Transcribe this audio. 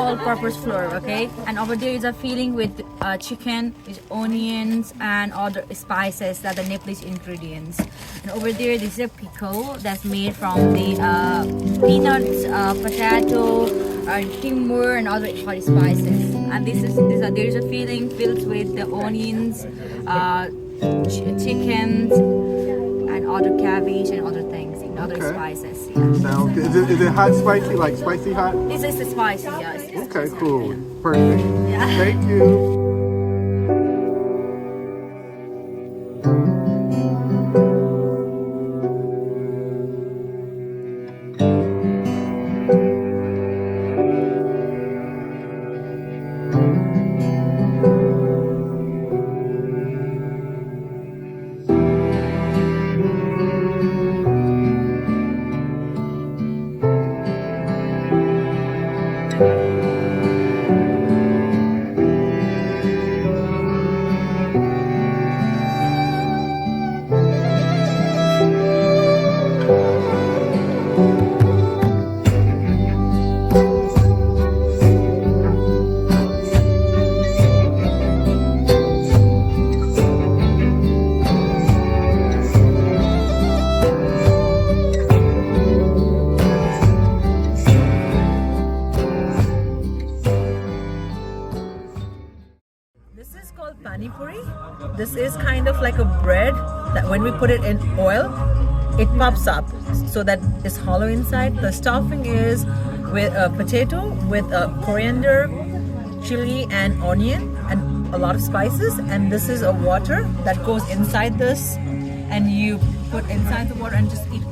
all-purpose flour, okay? And over there is a filling with chicken, with onions and other spices that are the Nepalese ingredients. And over there, this is a pickle that's made from the peanuts, potato, timber, and other hot spices. And there is a filling filled with the onions, chickens, and other cabbage and other things, and other spices. Yeah. Sounds good. Is it hot, spicy, like spicy hot? It's spicy, yeah. It's Okay, spicy, cool. yeah. Perfect. Yeah. Thank you. This is called pani puri. This is kind of like a bread that when we put it in oil, it pops up so that it's hollow inside. The stuffing is with a potato, with coriander, chili, and onion, and a lot of spices. And this is a water that goes inside this, and you put inside the water and just eat